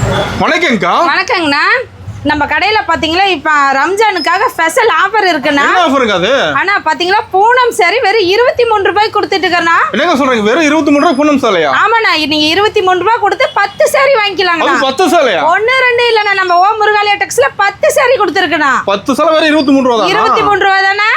வணக்கம்க்கா. வணக்கங்கண்ணா. நம்ம கடையில் பார்த்தீங்களா இப்போ ரம்ஜானுக்காக ஸ்பெஷல் ஆஃபர் இருக்குண்ணா. என்ன ஆஃபருங்க அது? அண்ணா பார்த்தீங்களா பூனம் சாரி வெறும் 23 ரூபாய்க்கு கொடுத்துட்டு இருக்கேண்ணா. என்னங்க சொல்றீங்க? வெறும் 23 ரூபாய் பூனம் சேலையா? ஆமாண்ணா, நீங்க 23 ரூபாய் கொடுத்து 10 சாரி வாங்கிக்கலாங்கண்ணா. 10 சேலையா? 1 2 இல்லண்ணா, நம்ம ஓம் முருகாலயா டெக்ஸ்ல 10 சாரி கொடுத்துருக்குண்ணா. 10 சேலை வெறும் 23 ரூபாய் தான். 23 ரூபாய் தானே?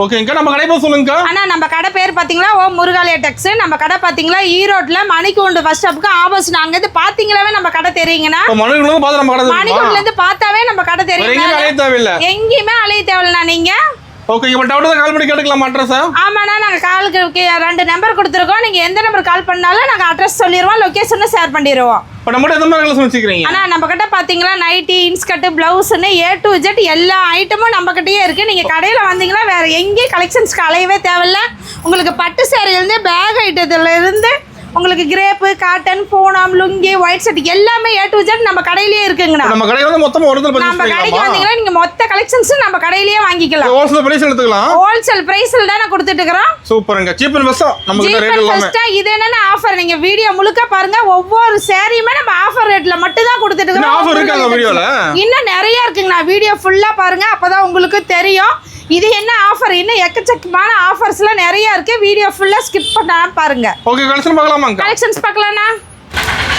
ஓகேங்கா. நம்ம கடை பேர் சொல்லுங்கக்கா. அண்ணா நம்ம கடை பேர் பார்த்தீங்களா ஓம் முருகாலயா டெக்ஸ். நம்ம கடை பார்த்தீங்களா ஈரோட்ல மணிக்கூண்டு பஸ் ஸ்டாப்புக்கு ஆப்போசிட். அங்க இருந்து பாத்தீங்களாவே நம்ம கடை தெரியுங்கண்ணா. மணிக்கூண்டுல பார்த்து நம்ம கடை மணிக்கூண்டுல இருந்து பார்த்தாவே நம்ம கடை தெரியும். எங்கேயுமே அலைய தேவையில்லைண்ணா. நீங்க ஓகே, இப்போ டவுட் தான் கால் பண்ணி கேட்டுக்கலாம் அட்ரஸ். ஆமாண்ணா, நாங்கள் காலுக்கு 2 நம்பர் கொடுத்துருக்கோம். நீங்கள் எந்த நம்பர் கால் பண்ணாலும் நாங்கள் அட்ரஸ் சொல்லிடுவோம், லொக்கேஷனும் ஷேர் பண்ணிடுவோம். இப்போ நம்ம எந்த மாதிரி கலெக்ஷன் வச்சுக்கிறீங்க? அண்ணா நம்ம கிட்ட பார்த்தீங்களா நைட்டி, இன்ஸ்கர்ட், பிளவுஸ்ன்னு A to Z எல்லா ஐட்டமும் நம்ம கிட்டயே இருக்குது. நீங்கள் கடையில் வந்தீங்கன்னா வேறு எங்கேயும் கலெக்ஷன்ஸ்க்கு அலையவே தேவையில்ல. உங்களுக்கு பட்டு சேரீலேருந்து பேக் ஐட்டத்துலேருந்து உங்களுக்கு crepe, cotton, Poonam, lungi, white shirt எல்லாமே A to Z நம்ம கடையிலேயே இருக்குங்கண்ணா. நம்ம கடையில வந்து மொத்தமா ஒரிஜினல் பிரைஸ் நம்ம கடைக்கு வந்தீங்கன்னா நீங்க மொத்த கலெக்ஷன்ஸ் நம்ம கடையிலேயே வாங்கிக்கலாம். ஹோல்சேல் பிரைஸ் எடுத்துக்கலாம். ஹோல்சேல் பிரைஸ்ல தான் நான் கொடுத்துட்டு இருக்கறோம். சூப்பர்ங்க. சீப் அண்ட் பெஸ்ட் நம்ம கிட்ட ரேட் எல்லாமே. இது என்னன்னா ஆஃபர். நீங்க வீடியோ முழுக்க பாருங்க. ஒவ்வொரு சாரியுமே நம்ம ஆஃபர் ரேட்ல மட்டும் தான் கொடுத்துட்டு இருக்கோம். ஆஃபர் இருக்கு அந்த வீடியோல. இன்னும் நிறைய இருக்குங்கண்ணா. வீடியோ ஃபுல்லா பாருங்க, அப்பதான் உங்களுக்கு தெரியும் இது என்ன ஆஃபர். இன்னும் எக்கச்சக்கமான ஆஃபர்ஸ்லாம் நிறைய இருக்கு. வீடியோ ஃபுல்லா ஸ்கிப் பண்ணாம பாருங்க. ஓகே, கலெக்ஷன் பார்க்கலாமாங்க? கலெக்ஷன்ஸ் பார்க்கலாம்னா.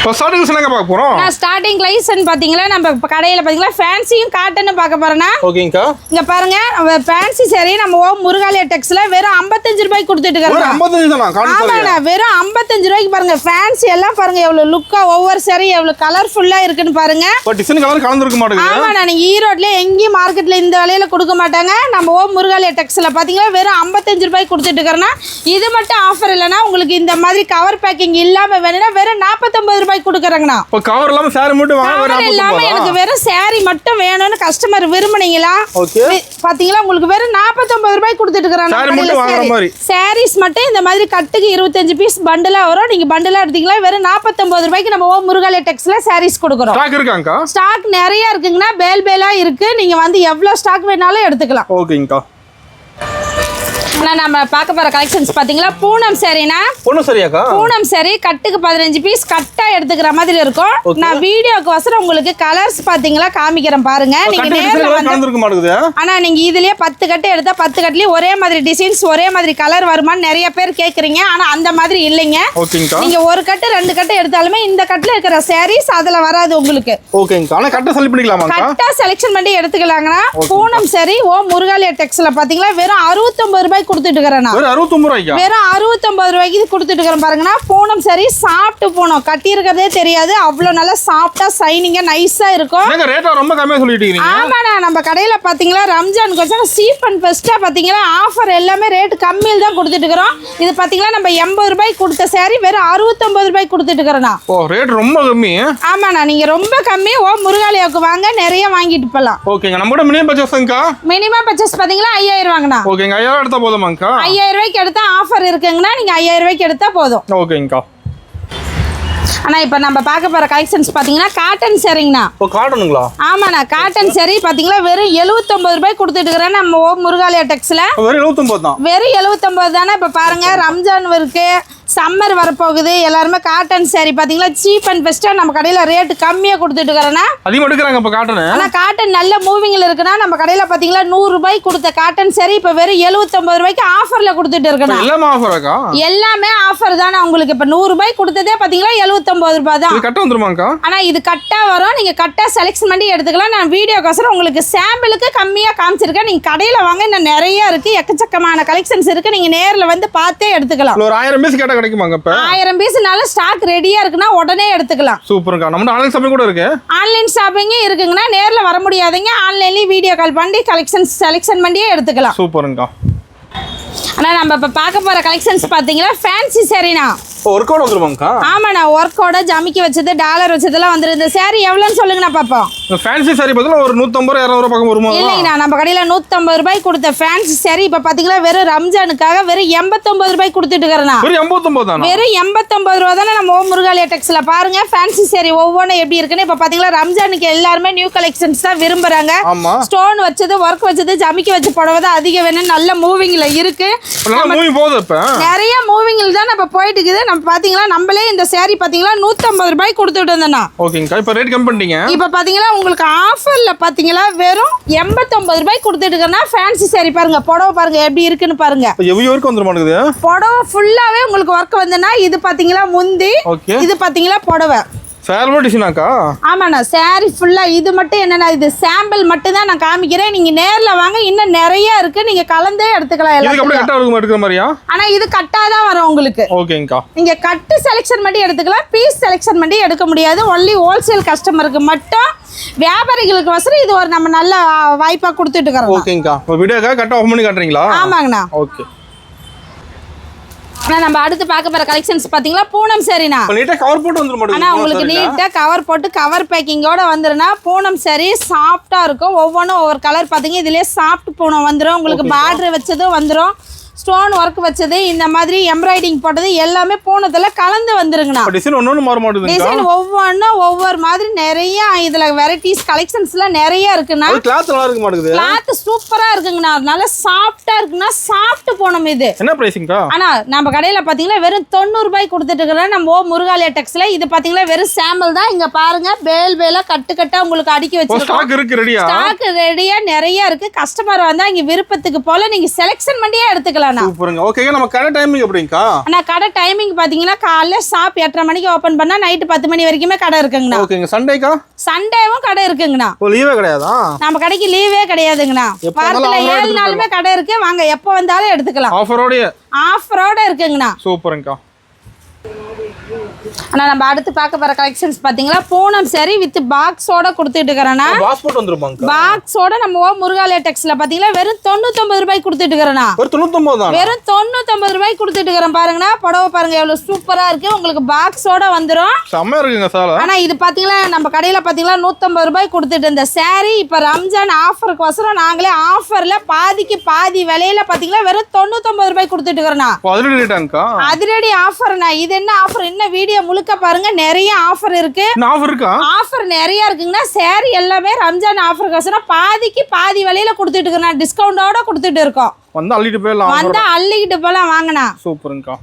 இப்போ ஸ்டார்டிங் என்னங்க பார்க்க போறோம்? நான் ஸ்டார்டிங் கலெக்ஷன் பாத்தீங்களா நம்ம கடையில பாத்தீங்களா ஃபேன்சியும் காட்டனும் பார்க்க போறேன்னா. ஓகேங்கா. இங்க பாருங்க ஃபேன்சி சாரி நம்ம ஓம் முருகாலயா டெக்ஸ்ல வெறும் 55 ரூபாய்க்கு கொடுத்துட்டு இருக்கோம். 55 தானா? ஆமாண்ணா, வெறும் 55 ரூபாய்க்கு பாருங்க. ஃபேன்சி எல்லாம் பாருங்க எவ்வளவு லுக்கா, ஒவ்வொரு சாரி எவ்வளவு கலர்ஃபுல்லா இருக்குன்னு பாருங்க. பட் டிசைன் கலர் கலந்துருக்க மாட்டேங்குது. ஆமாண்ணா, நீங்க ஈரோட்ல எங்கேயும் மார்க்கெட்ல இந்த விலையில கொடுக்க மாட்டாங்க. நம்ம ஓம் முருகாலயா டெக்ஸ்ல பாத்தீங்கன்னா வெறும் 55 ரூபாய்க்கு கொடுத்துட்டு இருக்கோம்னா. இது மட்டும் ஆஃபர் இல்லைன்னா உங்களுக்கு இந்த மாதிரி கவர் பேக்கிங் இல்லாம வேணும்னா வெறும் 49 ரூபாய்க்கு கொடுக்குறாங்கண்ணா. இப்போ கவர் இல்லாம சாரி மட்டும் வாங்க கவர் இல்லாம எனக்கு வெறும் சாரி மட்டும் வேணும்னு கஸ்டமர் விரும்புனீங்களா? ஓகே. பாத்தீங்களா உங்களுக்கு வெறும் 49 ரூபாய்க்கு கொடுத்துட்டு இருக்கறாங்க. சாரி மட்டும் வாங்குற மாதிரி. சாரீஸ் மட்டும் இந்த மாதிரி கட்டுக்கு 25 பீஸ் பண்டலா வரும். நீங்க பண்டலா எடுத்தீங்களா வெறும் 49 ரூபாய்க்கு நம்ம ஓம் முருகாலயா டெக்ஸ்ல சாரீஸ் கொடுக்குறோம். ஸ்டாக் இருக்காங்கா? ஸ்டாக் நிறைய இருக்குங்கண்ணா. பேலா இருக்கு. நீங்க வந்து எவ்வளவு ஸ்டாக் வேணாலும் எடுத்துக்கலாம். ஓகேங்கா. நம்ம பார்க்க போற கலெக்ஷன்ஸ் பாத்தீங்களா பூனம் சாரினா. பூனம் சாரியாக்கா? பூனம் சாரி கட்டுக்கு 15 பீஸ் கட்டா எடுத்துக்கிற மாதிரி இருக்கும். நான் வீடியோக்கு வசரம் உங்களுக்கு கலர்ஸ் பாத்தீங்களா காமிக்கிறேன் பாருங்க. நீங்க நேர்ல கலந்துருக்க மாட்டேங்குது. ஆனா நீங்க இதுலயே 10 கட்டு எடுத்தா 10 கட்டுலயும் ஒரே மாதிரி டிசைன்ஸ் ஒரே மாதிரி கலர் வருமான்னு நிறைய பேர் கேக்குறீங்க. ஆனா அந்த மாதிரி இல்லைங்க. நீங்க ஒரு கட்டு 2 கட்டு எடுத்தாலுமே இந்த கட்டுல இருக்கிற சாரீஸ் அதுல வராது உங்களுக்கு. ஓகேங்க. ஆனா கட்டா செலக்ட் பண்ணிக்கலாமா? கட்டா செலக்ஷன் பண்ணி எடுத்துக்கலாங்கனா. பூனம் சாரி ஓம் முருகாலயா டெக்ஸ்ல பாத்தீங்களா வெறும் 69 ரூபாய்க்கு கொடுத்துட்டு இருக்கறேன். வெறும் 69 ரூபாய்க்கு. வெறும் 69 ரூபாய்க்கு கொடுத்துட்டு இருக்கறேன் பாருங்கனா. பூனம் சாரி சாஃப்ட் பூனம் கட்டி இருக்கதே தெரியாது. அவ்வளவு நல்லா சாஃப்ட்டா ஷைனிங்கா நைஸா இருக்கும். நீங்க ரேட் ரொம்ப கம்மியா சொல்லிட்டு இருக்கீங்க. ஆமாண்ணா, நம்ம கடையில பாத்தீங்களா ரம்ஜான் கொஞ்சம் சீப் அண்ட் பெஸ்டா பாத்தீங்களா ஆஃபர் எல்லாமே ரேட் கம்மியில் தான் கொடுத்துட்டு இருக்கறோம். இது பாத்தீங்களா நம்ம 80 ரூபாய்க்கு கொடுத்த சாரி வெறும் 69 ரூபாய்க்கு கொடுத்துட்டு இருக்கறேனா. ஓ, ரேட் ரொம்ப கம்மி. ஆமாண்ணா, நீங்க ரொம்ப கம்மி. ஓ முருகாலயாவுக்கு வாங்க, நிறைய வாங்கிட்டு போலாம். ஓகேங்க. நம்மளோட மினிமம் பர்சேஸ்ங்கா? மினிமம் பர்சேஸ் பாத்தீங்களா 5000 வாங்கனா. ஓகேங்க. 5000 எடுத்தா போதுமாங்கா? 5000 ரூபாய்க்கு எடுத்தா ஆஃபர் இருக்குங்கண்ணா. நீங்க 5000 ரூபாய்க்கு எடுத்தா போதும். ஓகேங்கா. ஆனா இப்ப நம்ம பார்க்க போற கலெக்ஷன்ஸ் பாத்தீங்கன்னா காட்டன் சாரிங்கண்ணா. ஓ, காட்டனுங்களா? ஆமாண்ணா, காட்டன் சாரி பாத்தீங்களா வெறும் 79 ரூபாய்க்கு கொடுத்துட்டு இருக்கிறேன் நம்ம ஓம் முருகாலயா டெக்ஸ்ல. வெறும் 79 தான். வெறும் 79 தானே. இப்ப பாருங்க ரம்ஜான் இருக்கு, சம்மர் வரப்போகுது. எல்லாருமே காட்டன் சாரி பாத்தீங்களா சீப் அண்ட் பெஸ்டா நம்ம கடையில ரேட் கம்மியா கொடுத்துட்டு இருக்கறேனா. அதிகமா எடுக்கறாங்க இப்ப காட்டன். ஆனா காட்டன் நல்ல மூவிங்ல இருக்குனா. நம்ம கடையில பாத்தீங்களா 100 ரூபாய்க்கு கொடுத்த காட்டன் சாரி இப்ப வெறும் 79 ரூபாய்க்கு ஆஃபர்ல கொடுத்துட்டு இருக்கறனா. எல்லாமே ஆஃபராக்கா? எல்லாமே ஆஃபர் தானே உங்களுக்கு. இப்ப 100 ரூபாய்க்கு கொடுத்ததே பாத்தீங்களா 79 ரூபாய் தான். இது கட்ட வந்துருமாங்கா? ஆனா இது கட்டா வரும். நீங்க கட்டா செலக்ஷன் பண்ணி எடுத்துக்கலாம். நான் வீடியோக்கோசரம் உங்களுக்கு சாம்பிளுக்கு கம்மியா காமிச்சிருக்கேன். நீங்க கடையில வாங்க, இன்னும் நிறைய இருக்கு. எக்கச்சக்கமான கலெக்ஷன்ஸ் இருக்கு. நீங்க நேர்ல வந்து பார்த்தே எடுத்துக்கலாம். ஒரு 1000 பீஸ் கேட்டா கிடைக்குமாங்க? இப்ப 1000 பீஸ்னால ஸ்டாக் ரெடியா இருக்குன்னா உடனே எடுத்துக்கலாம். சூப்பர்ங்கா. நம்ம ஆன்லைன் ஷாப்பிங் கூட இருக்கு. ஆன்லைன் ஷாப்பிங் இருக்குங்கன்னா நேர்ல வர முடியாதீங்க. ஆன்லைன்லயே வீடியோ கால் பண்ணி கலெக்ஷன்ஸ் செலக்ஷன் பண்ணியே எடுத்துக்கலாம். சூப்பர்ங்கா. ஆனா நம்ம இப்ப பார்க்க போற கலெக்ஷன்ஸ் பாத்தீங்களா ஃபேன்சி சாரினா. ஒர்க் அவுட் வந்துருமாங்கா? ஆமாண்ணா, ஒர்க்கோட ஜமிக்கி வச்சது டாலர் வச்சதெல்லாம் வந்துரு. இந்த சாரி எவ்வளோன்னு சொல்லுங்கண்ணா பாப்போம். ஃபேன்சி சாரி பார்த்தீங்கன்னா ஒரு 150 200 பக்கம் வருமா? இல்லைங்கண்ணா, நம்ம கடையில் 150 ரூபாய் கொடுத்த ஃபேன்சி சாரி இப்போ பார்த்தீங்கன்னா வெறும் ரம்ஜானுக்காக வெறும் 89 ரூபாய் கொடுத்துட்டு இருக்கிறேண்ணா. வெறும் 89 தானா? வெறும் 89 ரூபா தானே நம்ம ஓம் முருகாலயா டெக்ஸ்ல பாருங்க. ஃபேன்சி சாரி ஒவ்வொன்றும் எப்படி இருக்குன்னு இப்போ பார்த்தீங்கன்னா ரம்ஜானுக்கு எல்லாருமே நியூ கலெக்ஷன்ஸ் தான் விரும்புறாங்க. ஆமா. ஸ்டோன் வச்சது, ஒர்க் வச்சது, ஜமிக்கி வச்ச புடவை தான் அதிகம் வேணும். நல்ல மூவிங்ல இருக்கு. மூவிங் போகுது இப்ப. நிறைய மூவிங்ல தான் நம்ம போயிட்டு இருக்குது. நம்ம பார்த்தீங்கன்னா நம்மளே இந்த சாரி பார்த்தீங்கன்னா 150 ரூபாய் கொடுத்துட்டு இருந்தோம்னா. ஓகேங்கக்கா. இப்போ ரேட் கம்மி பண்ணிட்டீங்க. இப்போ பார்த்தீங்கன்னா உங்களுக்கு ஆஃபர்ல பார்த்தீங்கன்னா வெறும் 89 ரூபாய் கொடுத்துட்டு இருக்கேன்னா ஃபேன்சி சாரி பாருங்க. புடவை பாருங்க எப்படி இருக்குன்னு பாருங்க. எவ்வளவு ஒர்க் வந்துற மாட்டேங்குது. புடவை ஃபுல்லாவே உங்களுக்கு ஒர்க் வந்துனா இது பாத்தீங்களா முந்தி, இது பாத்தீங்களா புடவை. சாரி டிசைனாக்கா? ஆமாண்ணா, சாரி ஃபுல்லா. இது மட்டும் என்னன்னா இது சாம்பிள் மட்டும் தான் நான் காமிக்கிறேன். நீங்க நேர்ல வாங்க, இன்னும் நிறைய இருக்கு. நீங்க கலந்தே எடுத்துக்கலாம். இதுக்கு அப்படியே கட்டா எடுக்கிற மாதிரியா? ஆனா இது கட்டா தான் வரும் உங்களுக்கு. ஓகேங்கக்கா. நீங்க கட்டு செலக்ஷன் மட்டும் எடுத்துக்கலாம், பீஸ் செலக்ஷன் மட்டும் எடுக்க முடியாது. ஒன்லி ஹோல்சேல் கஸ்டமருக்கு மட்டும், வியாபாரிகளுக்கு வசரம் இது ஒரு நம்ம நல்ல வாய்ப்பா கொடுத்துட்டு இருக்கோம். ஓகேங்கக்கா. இப்போ வீடியோக்கா கட்டா ஓபன் பண்ணி காட்டுறீங்களா? ஆமாங்கண்ணா. ஓகே. ஆனா நம்ம அடுத்து பார்க்க போற கலெக்ஷன்ஸ் பாத்தீங்களா பூனம் சாரினா. நீட்டா கவர் போட்டு வந்துற மாட்டேங்குது. ஆனா உங்களுக்கு நீட்டா கவர் போட்டு கவர் பேக்கிங்கோட வந்துருனா பூனம் சாரி சாஃப்ட்டா இருக்கும். ஒவ்வொன்றும் ஒவ்வொரு கலர் பாத்தீங்க. இதுலயே சாஃப்ட் பூனம் வந்துரும். உங்களுக்கு பார்டர் வச்சதும் வந்துரும், ஸ்டோன் ஒர்க் வச்சது, இந்த மாதிரி எம்ப்ராய்டிங் போட்டது எல்லாமே பூனத்துல கலந்து வந்துருங்கண்ணா. டிசைன் ஒவ்வொன்னு மாற மாட்டேங்குது. டிசைன் ஒவ்வொன்றும் ஒவ்வொரு மாதிரி நிறைய இதுல வெரைட்டிஸ் கலெக்ஷன்ஸ்லாம் நிறைய இருக்குண்ணா. கிளாத் நல்லா இருக்க மாட்டேங்குது. கிளாத் சூப்பரா இருக்குங்கண்ணா. நல்ல சாஃப்ட்டா இருக்குண்ணா. சாஃப்ட் பூனம் இது. என்ன பிரைசிங்கா? ஆனா நம்ம கடையில பாத்தீங்கன்னா வெறும் 90 ரூபாய் கொடுத்துட்டு இருக்கிறோம். நம்ம ஓம் முருகாலயா டெக்ஸ்ல. இது பாத்தீங்கன்னா வெறும் சாம்பிள் தான். இங்க பாருங்க பேல் பேலா கட்டு கட்டா உங்களுக்கு அடுக்கி வச்சிருக்கோம். ஸ்டாக் இருக்கு ரெடியா? ஸ்டாக் ரெடியா நிறைய இருக்கு. கஸ்டமர் வந்தா இங்க விருப்பத்துக்கு போல நீங்க செலக்ஷன் பண்ணியே எடுத்துக்கலாம். சூப்பர்ங்க. ஓகேங்க. நம்ம கடை டைமிங் எப்படிங்கா? அண்ணா கடை டைமிங் பாத்தீங்கன்னா காலைல ஷாப் 8:30 மணிக்கு ஓபன் பண்ணா நைட் 10 மணி வரைக்குமே கடை இருக்குங்கண்ணா. ஓகேங்க. சண்டேக்கா? சண்டேவும் கடை இருக்குங்கண்ணா. லீவே கிடையாதா? நம்ம கடைக்கு லீவே கிடையாதுங்கண்ணா. வாரத்துல 7 நாளுமே கடை இருக்கு. வாங்க எப்ப வந்தாலும் எடுத்துக்கலாம். ஆஃபரோட இருக்குங்கண்ணா. சூப்பர்ங்கா. ஆனா நம்ம அடுத்து பார்க்க போற கலெக்ஷன்ஸ் பாத்தீங்களா பூனம் சாரி வித் பாக்ஸோட கொடுத்துட்டு இருக்கறேனா. பாக்ஸ் போட்டு வந்துருமாங்க. பாக்ஸோட நம்ம ஓம் முருகாலயா டெக்ஸ்ல பாத்தீங்களா வெறும் 99 ரூபாய் கொடுத்துட்டு இருக்கறேனா. வெறும் 99 தான். வெறும் 99 ரூபாய் கொடுத்துட்டு இருக்கறேன் பாருங்கனா. புடவை பாருங்க எவ்வளவு சூப்பரா இருக்கு. உங்களுக்கு பாக்ஸோட வந்துரும். செம்ம இருக்குங்க சார். ஆனா இது பாத்தீங்களா நம்ம கடையில பாத்தீங்களா 150 ரூபாய் கொடுத்துட்டு இருந்த சாரி இப்ப ரம்ஜான் ஆஃபருக்கு வசரம் நாங்களே ஆஃபர்ல பாதிக்கு பாதி விலையில பாத்தீங்களா வெறும் 99 ரூபாய் கொடுத்துட்டு இருக்கறேனா. அதிரடி ரேட்டாங்கா? அதிரடி ஆஃபர்னா. இது என்ன ஆஃபர்? என்ன வீடியோ முழுக்க பாருங்க நிறைய ஆஃபர் இருக்கு. ஆஃபர் இருக்கா? ஆஃபர் நிறைய இருக்குங்கண்ணா. சாரி எல்லாமே ரம்ஜான் ஆஃபர் கோசரம் பாதிக்கு பாதி விலையில கொடுத்துட்டு இருக்கோம். டிஸ்கவுண்டோட கொடுத்துட்டு இருக்கோம். வந்தா அள்ளிட்டு போயிடலாம். வந்தா அள்ளிக்கிட்டு போலாம் வாங்கண்ணா. சூப்பர்ங்கா.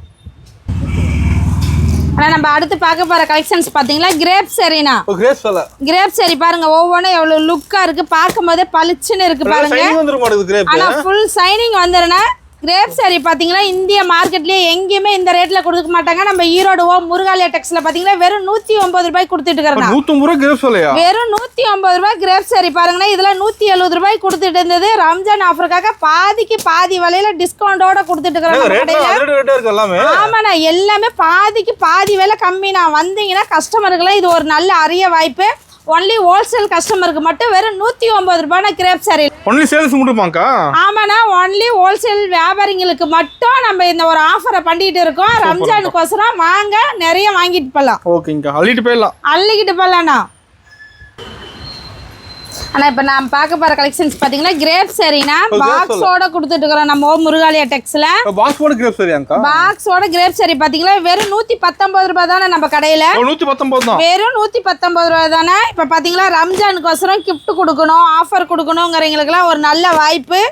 ஆனா நம்ம அடுத்து பார்க்க போற கலெக்ஷன்ஸ் பாத்தீங்களா கிரேப் சாரினா. கிரேப் சாரி பாருங்க ஒவ்வொன்றும் எவ்வளவு லுக்கா இருக்கு. பார்க்கும் போதே பளிச்சுன்னு இருக்கு பாருங்க. ஆனா ஃபுல் சைனிங் வந்துருனா. கிரேப் சாரி பாத்தீங்கன்னா இந்திய மார்க்கெட்லயே எங்கேயுமே இந்த ரேட்ல கொடுக்க மாட்டாங்க. நம்ம ஈரோடு ஓம் முருகாலயா டெக்ஸ்ல பாத்தீங்கன்னா வெறும் 150 ரூபாய் கொடுத்துட்டு இருக்கறோம். 150 ரூபாய் கிரேப் சாரியா? வெறும் 150 ரூபாய் கிரேப் சாரி பாருங்கன்னா. இதுல 170 ரூபாய் கொடுத்துட்டு இருந்தது. ரம்ஜான் ஆஃபருக்காக பாதிக்கு பாதி விலையில டிஸ்கவுண்டோட கொடுத்துட்டு இருக்கறோம். ஆமாண்ணா எல்லாமே பாதிக்கு பாதி விலை கம்மி. நான் வந்தீங்கன்னா கஸ்டமருக்குலாம் இது ஒரு நல்ல அரிய வாய்ப்பு. ஒன்லி ஹோல்சேல் கஸ்டமருக்கு மட்டும் வெறும் 150 ரூபாய் கிரேப் சாரி. ஒன்லி சேல்ஸ் மட்டுமாக்கா? ஆமாண்ணா ஒன்லி ஹோல்சேல் வியாபாரிங்களுக்கு மட்டும் நம்ம இந்த ஒரு ஆஃபரை பண்ணிட்டு இருக்கோம். ரம்ஜானுக்கோசரம் வாங்க நிறைய வாங்கிட்டு போகலாம். ஓகேங்கா. அள்ளிக்கிட்டு போகலாம்ண்ணா. ஆனா இப்ப நான் பார்க்க போற கலெக்ஷன்ஸ் பாத்தீங்கன்னா கிரேப் சாரினா பாக்ஸோட கொடுத்துட்டு இருக்கோம். நம்ம ஓம் முருகாலயா டெக்ஸ்ல பாக்ஸோட கிரேப் சாரியாங்கா? பாக்ஸோட கிரேப் சாரி பாத்தீங்களா வெறும் 119 ரூபாய் தானே நம்ம கடையில. 119 தான். வெறும் 119 ரூபாய் தானே. இப்ப பாத்தீங்களா ரம்ஜானுக்கோசரம் கிஃப்ட் கொடுக்கணும், ஆஃபர் கொடுக்கணுங்கிறவங்களுக்குலாம் ஒரு நல்ல வாய்ப்பு.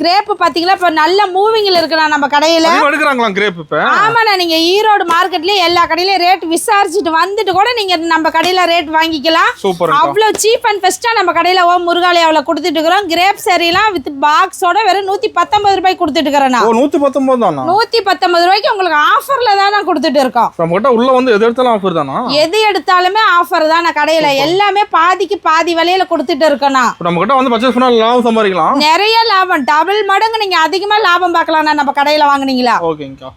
கிரேப் பாத்தீங்களா இப்ப நல்ல மூவிங்ல இருக்குண்ணா நம்ம கடையில. எடுக்கறாங்களா கிரேப் இப்ப? ஆமாண்ணா நீங்க ஈரோடு மார்க்கெட்லயே எல்லா கடையிலயும் ரேட் விசாரிச்சுட்டு வந்துட்டு கூட நீங்க நம்ம கடையில ரேட் வாங்கிக்கலாம். அவ்வளவு சீப் அண்ட் பெஸ்டா நம்ம கடையில ஓம் முருகாலயாவுல கொடுத்துட்டு இருக்கிறோம். கிரேப் சாரிலாம் வித் பாக்ஸோட வெறும் 119 ரூபாய் கொடுத்துட்டு இருக்கிறேன். 119 தானா? 119 ரூபாய்க்கு உங்களுக்கு ஆஃபர்ல தான் நான் கொடுத்துட்டு இருக்கோம். நம்ம கிட்ட உள்ள வந்து எது எடுத்தாலும் ஆஃபர் தானா? எது எடுத்தாலுமே ஆஃபர் தான். கடையில எல்லாமே பாதிக்கு பாதி விலையில கொடுத்துட்டு இருக்கோம். நம்ம கிட்ட வந்து பர்ச்சேஸ் பண்ணா லாபம் சம்பாதிக்கலாம். நிறைய லாபம், டபுள் மடங்கு நீங்க அதிகமா லாபம் பார்க்கலாம் நம்ம கடையில வாங்குனீங்களா. ஓகேங்கா.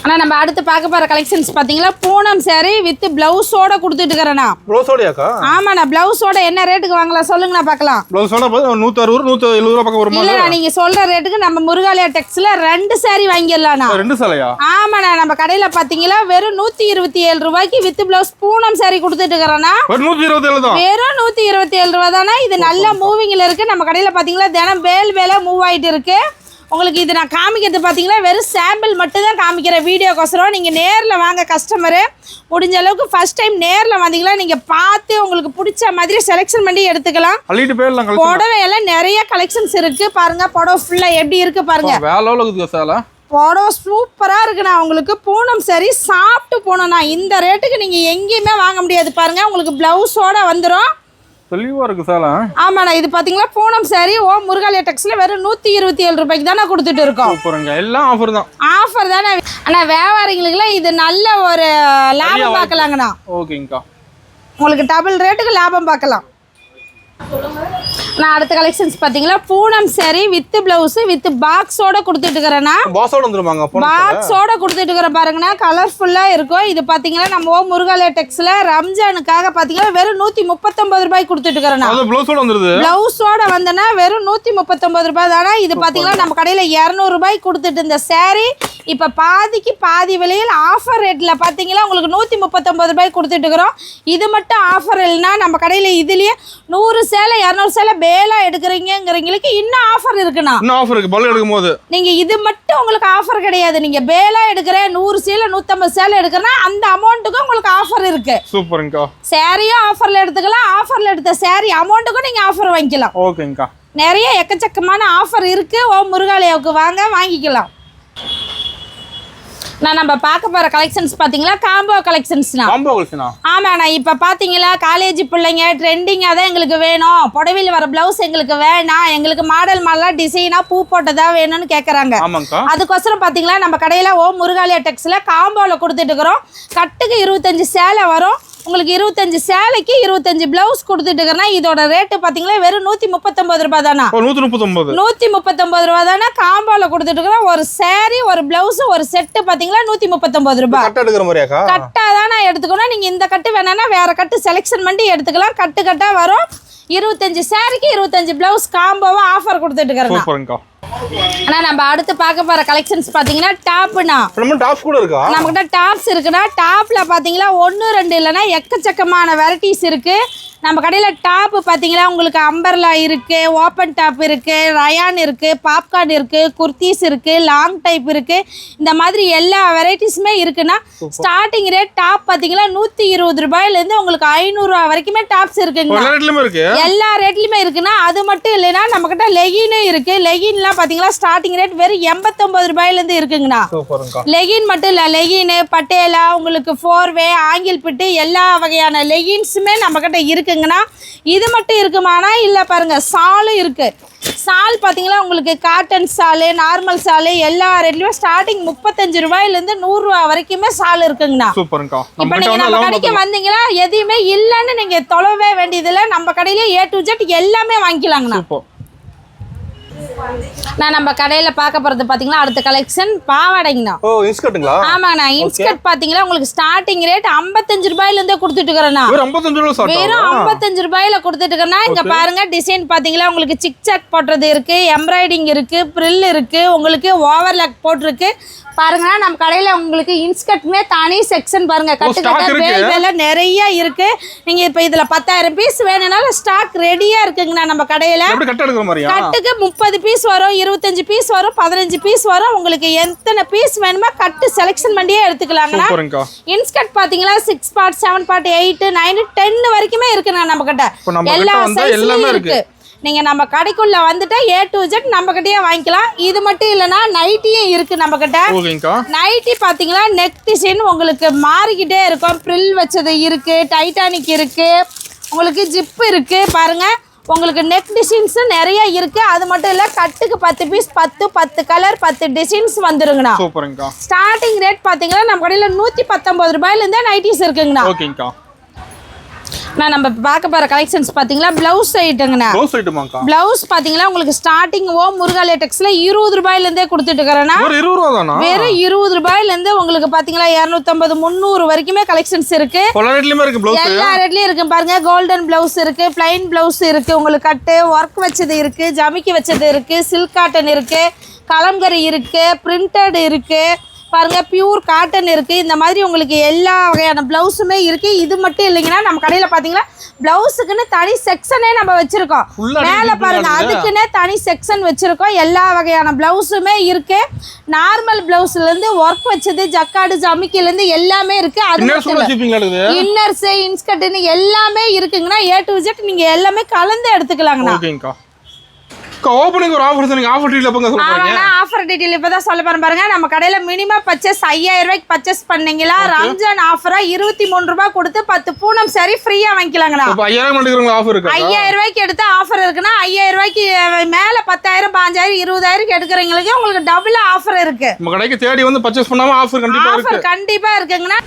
ஆனால் நம்ம அடுத்து பார்க்க போகிற கலெக்ஷன்ஸ் பார்த்தீங்களா பூனம் saree வித் பிளவுஸோட கொடுத்துட்டு இருக்கிறேண்ணா. ப்ளவுஸோடயாக்கா? ஆமாண்ணா, பிளவுஸோட என்ன ரேட்டுக்கு வாங்கலாம் சொல்லுங்கண்ணா பார்க்கலாம். ப்ளவுஸோட 160 170 ரூபா பக்கம் வருமா? இல்லைண்ணா, நீங்கள் சொல்கிற ரேட்டுக்கு நம்ம முருகாலயா டெக்ஸ்ல 2 saree வாங்கிடலாண்ணா. 2 சேலையா? ஆமாண்ணா, நம்ம கடையில் பார்த்தீங்களா வெறும் 127 ரூபாய்க்கு வித் பிளவுஸ் பூனம் saree கொடுத்துட்டு இருக்கிறேண்ணா. வெறும் 127 தான். வெறும் 127 ரூபா தானே. இது நல்ல மூவிங்கில் இருக்குது. நம்ம கடையில் பார்த்தீங்களா தினம் வேலை மூவ் ஆகிட்டு இருக்கு. உங்களுக்கு இது நான் காமிக்கிறது பார்த்தீங்களா வெறும் சாம்பிள் மட்டும் தான் காமிக்கிற வீடியோக்கோசரம். நீங்கள் நேரில் வாங்க கஸ்டமரு. முடிஞ்ச அளவுக்கு ஃபர்ஸ்ட் டைம் நேரில் வந்தீங்களா நீங்கள் பார்த்து உங்களுக்கு பிடிச்ச மாதிரி செலெக்ஷன் பண்ணி எடுத்துக்கலாம். அள்ளிட்டு போயிடலாம். புடவை எல்லாம் நிறைய கலெக்ஷன்ஸ் இருக்குது பாருங்கள். புடவை ஃபுல்லாக எப்படி இருக்குது பாருங்கள். வேலை இருக்குது சேலை. புடவை சூப்பராக இருக்குண்ணா. உங்களுக்கு பூனம் saree சாப்பிட்டு போனோண்ணா. இந்த ரேட்டுக்கு நீங்கள் எங்கேயுமே வாங்க முடியாது பாருங்கள். உங்களுக்கு ப்ளவுஸோடு வந்துடும். தெளிவா இருக்கு சேலை. ஆமாண்ணா, இது பாத்தீங்களா பூனம் saree முருகாலயா டெக்ஸ்ல வெறும் 127 ரூபாய்க்கு தானே கொடுத்துட்டு இருக்கோம். சூப்பருங்க, எல்லாம் ஆஃபர் தான். ஆஃபர் தானே. ஆனா வியாபாரிகளுக்குலாம் இது நல்ல ஒரு லாபம் பார்க்கலாங்கண்ணா. ஓகேங்கக்கா, உங்களுக்கு டபுள் ரேட்டுக்கு லாபம் பார்க்கலாம். நான் அடுத்த கலெக்ஷன்ஸ் பாத்தீங்களா Poonam saree with blouse with பாக்ஸோட கொடுத்துட்டு இருக்கிறேன்னா. பாக்ஸோட வந்துருவாங்க. பாக்ஸோட கொடுத்துட்டு இருக்கிற பாருங்கண்ணா. கலர்ஃபுல்லா இருக்கும். இது பாத்தீங்கன்னா நம்ம முருகாலயா டெக்ஸ்ல ரம்ஜானுக்காக பாத்தீங்கன்னா வெறும் 139 ரூபாய்க்கு கொடுத்துட்டு இருக்கிறேன்னா. அது ப்ளவுஸோட வந்துருது. ப்ளவுஸோட வந்தனா வெறும் 139 ரூபாய் தானா. இது பாத்தீங்கன்னா நம்ம கடையில 200 ரூபாய்க்கு கொடுத்துட்டு இந்த saree இப்ப பாதிக்கு பாதி விலையில் ஆஃபர் ரேட்ல பாத்தீங்களா உங்களுக்கு 139 ரூபாய்க்கு கொடுத்துட்டு இருக்கிறோம். இது மட்டும் ஆஃபர் இல்லைன்னா நம்ம கடையில இதுலயே 100 சேலை 200 சேலை பேலா எடுக்கிறீங்கிறவங்களுக்கு இன்னும் ஆஃபர் இருக்குண்ணா. இன்னும் ஆஃபர் இருக்கு. பல்ல எடுக்கும் போது நீங்க இது மட்டும் உங்களுக்கு ஆஃபர் கிடையாது. நீங்க பேலா எடுக்கிற 100 சேலை 150 சேலை எடுக்கிறனா அந்த அமௌண்ட்டுக்கு உங்களுக்கு ஆஃபர் இருக்கு. சூப்பர்ங்கா. சாரியும் ஆஃபர்ல எடுத்துக்கலாம். ஆஃபர்ல எடுத்த சாரி அமௌண்ட்டுக்கும் நீங்க ஆஃபர் வாங்கிக்கலாம். ஓகேங்கா, நிறைய எக்கச்சக்கமான ஆஃபர் இருக்கு. முருகாலயாவுக்கு வாங்க வாங்கிக்கலாம். நம்ம பார்க்க போற கலெக்ஷன்ஸ் பாத்தீங்களா காம்போ கலெக்ஷன்ஸ்னா. காம்போ கலெக்ஷனா? ஆமாண்ணா. இப்போ பார்த்தீங்களா காலேஜ் பிள்ளைங்க ட்ரெண்டிங்காக தான் எங்களுக்கு வேணும், புடவையில் வர ப்ளவுஸ் எங்களுக்கு வேணாம், எங்களுக்கு மாடலாக டிசைனாக பூ போட்டதா வேணும்னு கேட்குறாங்க. அதுக்கோசரம் பார்த்தீங்களா நம்ம கடையில் முருகாலயா டெக்ஸ்ல காம்போவில் கொடுத்துட்டு இருக்கிறோம். கட்டுக்கு 25 சேலை வரும். உங்களுக்கு 25 சேலைக்கு 25 பிளவுஸ் கொடுத்துட்டு இருக்கிறனா இதோட ரேட்டு பார்த்தீங்களா வெறும் 139 ரூபாய் தானா. 139 ரூபா தானே காம்போவில் கொடுத்துட்டு இருக்கிறோம். ஒரு saree ஒரு பிளவுஸ் ஒரு செட்டு பார்த்தீங்களா 139 ரூபாய். கட்டா தானே எடுத்துக்கணும். நீங்கள் இந்த கட்டு வேணான்னா வேற கட்டு செலெக்ஷன் பண்ணி எடுத்துக்கலாம். கட்டு கட்டா வரும். 25 சாரிக்கு 25 பிளவுஸ் காம்போவா ஆஃபர் கொடுத்துட்டு இருக்கிறோம். ஆனா நம்ம அடுத்து பார்க்க போற கலெக்ஷன்ஸ் பாத்தீங்கன்னா டாப்னா. டாப்ஸ் கூட இருக்கா? நம்மகிட்ட டாப்ஸ் இருக்குன்னா டாப்ல பாத்தீங்களா 1 2 இல்லைன்னா எக்கச்சக்கமான வெரைட்டிஸ் இருக்கு. நம்ம கடையில் டாப் பார்த்தீங்களா உங்களுக்கு அம்பர்லா இருக்குது, ஓப்பன் டாப் இருக்குது, ரயான் இருக்குது, பாப்கார்ன் இருக்குது, குர்த்திஸ் இருக்குது, லாங் டைப் இருக்குது. இந்த மாதிரி எல்லா வெரைட்டிஸுமே இருக்குன்னா ஸ்டார்டிங் ரேட் டாப் பார்த்தீங்களா 120 ரூபாயிலேருந்து உங்களுக்கு 500 ரூபா வரைக்குமே டாப்ஸ் இருக்குங்க. எல்லா ரேட்லையுமே இருக்குன்னா அது மட்டும் இல்லைன்னா நம்மக்கிட்ட லெகினும் இருக்குது. லெகின்லாம் பார்த்தீங்களா ஸ்டார்டிங் ரேட் வெறும் 89 ரூபாயிலேருந்து இருக்குங்கண்ணா. லெகின் மட்டும் இல்லை, லெகின்னு பட்டேலா உங்களுக்கு 4வே ஆங்கிள் பிட்டு எல்லா வகையான லெகின்ஸுமே நம்மக்கிட்ட இருக்குங்கண்ணா. இது மட்டும் இருக்குமானா இல்லை பாருங்க சாலும் இருக்கு. சால் பார்த்தீங்களா உங்களுக்கு காட்டன் சாலு நார்மல் சாலு எல்லா ரேட்லையும் ஸ்டார்டிங் 35 ரூபாயிலேருந்து 100 ரூபா வரைக்குமே சால் இருக்குங்கண்ணா. இப்போ நீங்கள் நம்ம கடைக்கு வந்தீங்கன்னா எதையுமே இல்லைன்னு நீங்கள் தொலைவே வேண்டியதில்லை. நம்ம கடையிலே A to Z எல்லாமே வாங்கிக்கலாங்கண்ணா. நான் நம்ம கடையில பார்க்க போறது பாத்தீங்களா அடுத்த கலெக்ஷன் பாவாடைங்கண்ணா. ஆமாண்ணா. இன்ஸ்கர்ட் பாத்தீங்களா உங்களுக்கு ஸ்டார்டிங் ரேட் 55 ரூபாயில இருந்தே கொடுத்துட்டு இருக்கிறேன்னா. வெறும் 55 ரூபாயில கொடுத்துட்டு இருக்கிறேன்னா இங்க பாருங்க டிசைன் பாத்தீங்களா உங்களுக்கு சிக் சாக் போடுறது இருக்கு, எம்ப்ராய்டிங் இருக்கு, பிரில் இருக்கு, உங்களுக்கு ஓவர்லாக் போட்டிருக்கு. பாருங்க நம்ம கடையில உங்களுக்கு இன்ஸ்கர்ட்மே தனி செக்ஷன் பாருங்க கட்டுக்கட்ட நிறைய இருக்கு. நீங்க இப்ப இதுல 10,000 பீஸ் வேணும்னாலும் ஸ்டாக் ரெடியா இருக்குங்கண்ணா நம்ம கடையில. கட்டுக்கு 30 பீஸ் வரும், 25 பீஸ் வரும், 15 பீஸ் வரும். உங்களுக்கு எத்தனை பீஸ் வேணுமோ கட்டு செலக்ஷன் பண்ணியே எடுத்துக்கலாங்கண்ணா. இன்ஸ்கர்ட் பாத்தீங்களா 6 பார்ட் 7 பார்ட் 8 9 10 வரைக்குமே இருக்குண்ணா நம்ம கிட்ட. எல்லா சைஸ்லயும் இருக்கு. நீங்க நம்ம கடைக்குள்ள வந்துட்டா A to Z நம்ம கிட்டயே வாங்கிக்கலாம். இது மட்டும் இல்லைன்னா நைட்டியும் இருக்கு நம்ம கிட்ட. நைட்டி பாத்தீங்களா நெக் டிசைன் உங்களுக்கு மாறிக்கிட்டே இருக்கும். பிரில் வச்சது இருக்கு, டைட்டானிக் இருக்கு, உங்களுக்கு ஜிப் இருக்கு. பாருங்க உங்களுக்கு நெக் டிசைன்ஸ் நிறைய இருக்கு. அது மட்டும் இல்ல கட்டுக்கு 10 பீஸ் 10 கலர் 10 டிசைன்ஸ் வந்துருங்கண்ணா. ஸ்டார்டிங் ரேட் பாத்தீங்கன்னா நம்ம கடையில 119 ரூபாயில இருந்தே நைட்டிஸ் இருக்குங்கண்ணா. நான் நம்ம பார்க்க போகிற கலெக்ஷன்ஸ் பார்த்தீங்களா ப்ளவுஸ் ஐட்டங்கண்ணா. ப்ளவுஸ் ஐட்டமாக்கா. ப்ளவுஸ் பார்த்தீங்களா உங்களுக்கு ஸ்டார்டிங் முருகா லேட்டெக்ஸில் 20 ரூபாயிலேருந்தே கொடுத்துட்டு இருக்கிறேன்னா. ஒரு 20 ரூபா தானா? வெறும் 20 ரூபாயிலேருந்து உங்களுக்கு பார்த்தீங்களா 250 300 வரைக்குமே கலெக்ஷன்ஸ் இருக்கு. எல்லா ரேட்லயுமே இருக்கு ப்ளவுஸ். எல்லா ரேட்லயும் இருக்கு பாருங்க. கோல்டன் ப்ளவுஸ் இருக்கு, பிளைன் ப்ளவுஸ் இருக்கு, உங்களுக்கு கட்டு ஒர்க் வச்சது இருக்கு, ஜமிக்கி வச்சது இருக்கு, சில்க் காட்டன் இருக்கு, கலம்கரி இருக்கு, பிரிண்டட் இருக்கு பாருங்க, பியூர் காட்டன் இருக்கு. இந்த மாதிரி உங்களுக்கு எல்லா வகையான பிளவுஸுமே இருக்கு. இது மட்டும் இல்லைங்கன்னா நம்ம கடையில் பார்த்தீங்கன்னா பிளவுஸுக்குன்னு தனி செக்ஷனே நம்ம வச்சிருக்கோம். மேலே பாருங்க அதுக்குன்னே தனி செக்ஷன் வச்சிருக்கோம். எல்லா வகையான பிளவுஸுமே இருக்கு. நார்மல் பிளவுஸ்ல இருந்து ஒர்க் வச்சது, ஜக்காடு, ஜமிக்கிலேருந்து எல்லாமே இருக்கு. அது இன்னர்ஸ், இன்ஸ்கர்ட்னு எல்லாமே இருக்குங்கன்னா A to Z நீங்க எல்லாமே கலந்து எடுத்துக்கலாங்கண்ணா. ஓபனிங் ஒரு ஆஃபர் சொன்னீங்க. ஆஃபர் டீடைல் எப்பங்க சொல்றீங்க? ஆஃபர் டீடைல் இப்பதான் சொல்ல போறேன் பாருங்க. நம்ம கடையில மினிமம் பர்ச்சேஸ் 5000 ரூபாய்க்கு பர்ச்சேஸ் பண்ணீங்களா ரம்ஜான் ஆஃபரா 23 ரூபாய் கொடுத்து 10 பூனம் சரி ஃப்ரீயா வாங்கிக்கலாங்கண்ணா. இப்ப 5000 எடுக்கறவங்க ஆஃபர் இருக்கு. 5000 ரூபாய்க்கு எடுத்த ஆஃபர் இருக்குன்னா 5000 ரூபாய்க்கு மேல 10000 5000 20000 எடுக்கறவங்களுக்கு உங்களுக்கு டபுள் ஆஃபர் இருக்கு. நம்ம கடைக்கு தேடி வந்து பர்ச்சேஸ் பண்ணாம ஆஃபர் கண்டிப்பா இருக்கு. ஆஃபர் கண்டிப்பா இருக்குங்கண்ணா.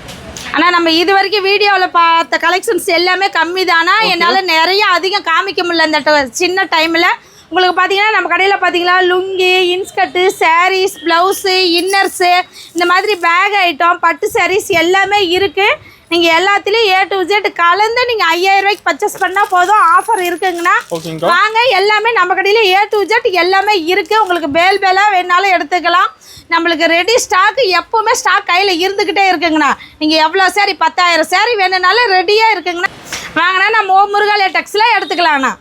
ஆனால் நம்ம இது வரைக்கும் வீடியோவில் பார்த்த கலெக்ஷன்ஸ் எல்லாமே கம்மி தானா. என்னால் நிறைய அதிகம் காமிக்க முடியல இந்த சின்ன டைமில். உங்களுக்கு பார்த்தீங்கன்னா நம்ம கடையில் பார்த்தீங்களா lungi, inskirt, sarees, blouse, inners, இந்த மாதிரி பேக் ஐட்டம், பட்டு சாரீஸ் எல்லாமே இருக்குது. நீங்கள் எல்லாத்துலேயும் A to Z கலந்து நீங்கள் 5000 ரூபாய்க்கு பர்ச்சேஸ் பண்ணால் போதும். ஆஃபர் இருக்குங்கண்ணா. வாங்க, எல்லாமே நம்ம கடையில் A to Z எல்லாமே இருக்குது. உங்களுக்கு பேலாக வேணாலும் எடுத்துக்கலாம். நம்மளுக்கு ரெடி ஸ்டாக்கு எப்போவுமே ஸ்டாக் கையில் இருந்துக்கிட்டே இருக்குங்கண்ணா. நீங்கள் எவ்வளோ சாரி 10000 சாரி வேணும்னாலும் ரெடியாக இருக்குங்கண்ணா. வாங்கினா நம்ம முருகா லேட்டெக்ஸில் எடுத்துக்கலாம்ண்ணா.